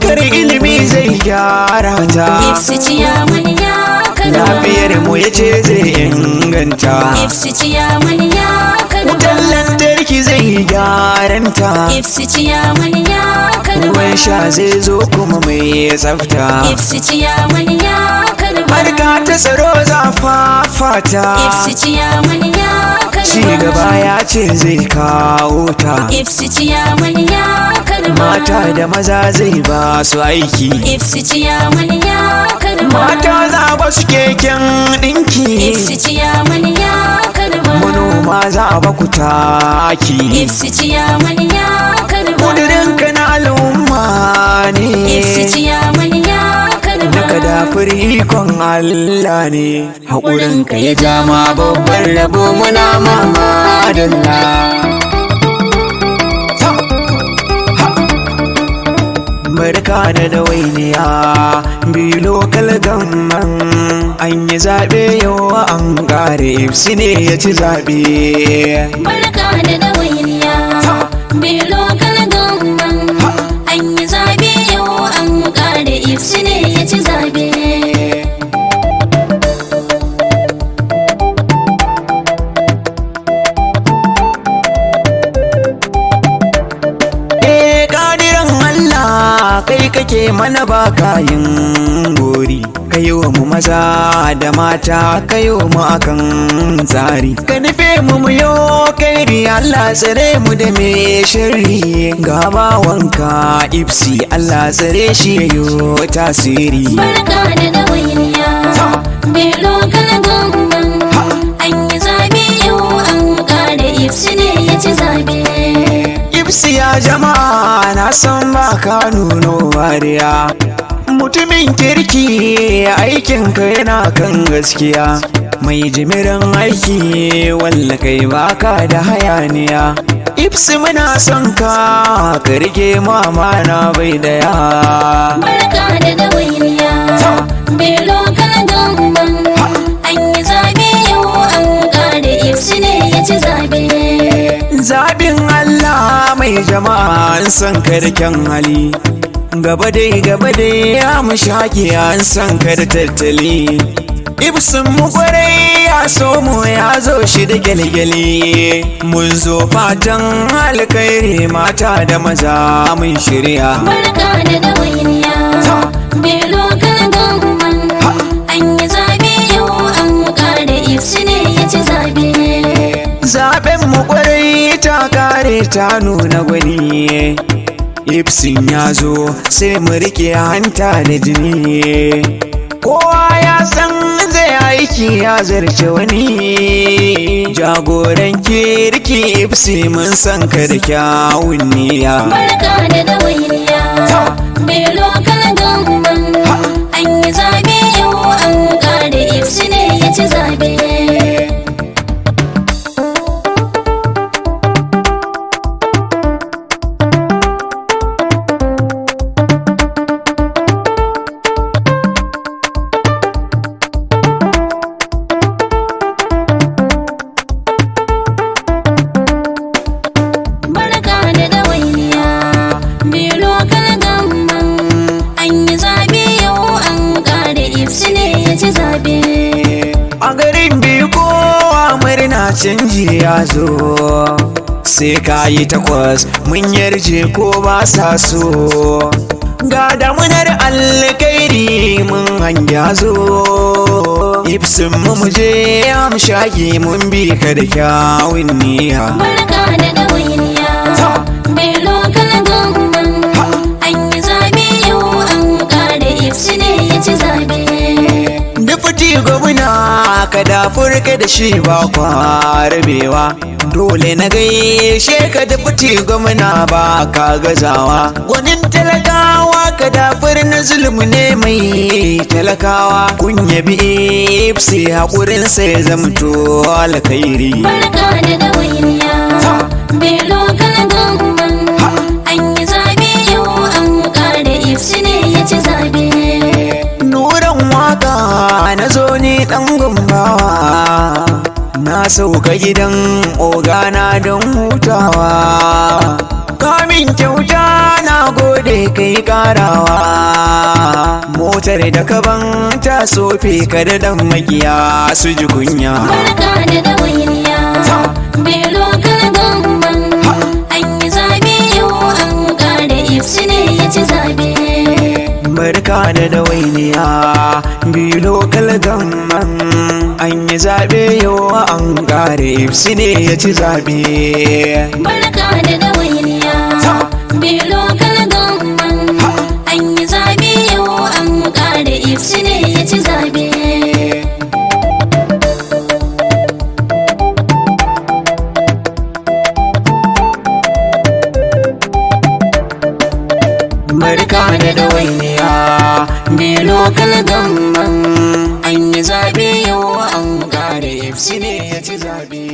harkar ilimi zai gyara ta. Ciyaman ya Kano. Lafiyar mu yace zai inganta. Ciyaman ya Kano. Wutar lantarki zai gyaranta. Ciyaman ya Kano. Ruwan sha zai zo kuma mai tsafta. Ciyaman ya Kano. Harka ta tsaro za fafata. Ciyaman ya Kano. Ci gaba ya ce zai kawo ta. Ciyaman ya Kano. Mata da maza zai ba su aiki. Ciyaman ya Kano. Mata za ba su keken ɗinki. Ciyaman ya Kano. Manoma za a ba ku taki. Ciyaman ya Kano. Ƙudurinka na al'umma ne. Ciyaman ya Kano. Daga dafur ikon Allah ne. Haƙurinka ya jama babban rabo muna mamadalla. Barka da dawainiya biyu lokal gamman an yi zaɓe yau an ƙare ifsi ne ya ci zaɓe. Barka da dawainiya biyu lokal gamman an yi zaɓe yau an ƙare ifsi ne ya ci zaɓe. Kai kake mana ba kayin gori, kayo mu maza da mata, kayo mu akan tsari, ka nufe mu yo kairi, Allah tsare mu da me sharri, gabawanka ifsi Allah tsare shi yayo tasiri. Barka da dawainiya bai lokal gamban an yi zabe yau an ƙare ifsi ne ya ci zabe. Ifsiya jama'a na san ba ka nuno wariya, mutumin kirki aikinka yana kan gaskiya, mai jimirin aiki walla kai baka da hayaniya. Ifsi muna son ka rike mama na bai daya. Barka da dawainiya bai lokal gamban an yi zabe yau an ƙare ifsi ne ya ci zabe. Zaɓin Allah mai jama'a an san ka da kyan hali, gaba dai ya mushaƙi an san ka da tattali. Ibsin mu kwarai ya so mu ya zo shi da gyalgyali, mun zo fatan alkhairi mata da maza mun shirya. Barka da dawainiya bai lokal gamban an yi zabe yau an ƙare ifsi ne ya ci zabe. Zaben mu kwarai ta kare ta nuna gwani, ifsin ya zo sai mu rike hanta da jini, kowa ya san zai aiki ya zarce wani, jagoran kirki ifsi mun san ka da kyawun niyya. Barka da dawainiya bai lokal gamban an yi zabe yau an ƙare ifsi ne ya ci zabe. A garin biyu kowa murna canji ya zo, sai ka yi takwas mun yarje ko ba sa so, ga damunar alkairi mun hanya zo, ifsin mu muje amshagi mun bi ka da kyawun niyya. Barka da dawainiya bai lokal gamban an yi zabe yau an ƙare ifsi ne ya ci zabe. Dufti gwamna ka dafurka da shi ba kwarabewa, dole na gaishe ka dufti gwamna ba ka gazawa, gwanin talakawa ka dafur na zulmu ne mai talakawa, kun yabi ifsi haƙurinsa ya zamto alkhairi. Barka da dawainiya bai lokal gamban an yi zabe yau an ƙare ifsi ne ya ci zabe. Nuran waka na zo ni ɗan gumbawa, na sauka gidan ogana don hutawa, kamin kyauta na gode kai karawa motar da kaban ta sofe ka da dan magiya su ji kunya barka da dawainiya bai lokal gamban an yi zabe yau an kare ifsi ne ya ci zabe barka da dawainiya biyu lokal gamban an yi zabe yau an kare ifsi ne ya ci zabe barka da dawainiya bai lokal gamban an yi zabe yau an kare ifsi ne ya ci zabe barka da dawainiya biyu lokal gamban an yi zabe yau an kare ifsi ne ya ci zabe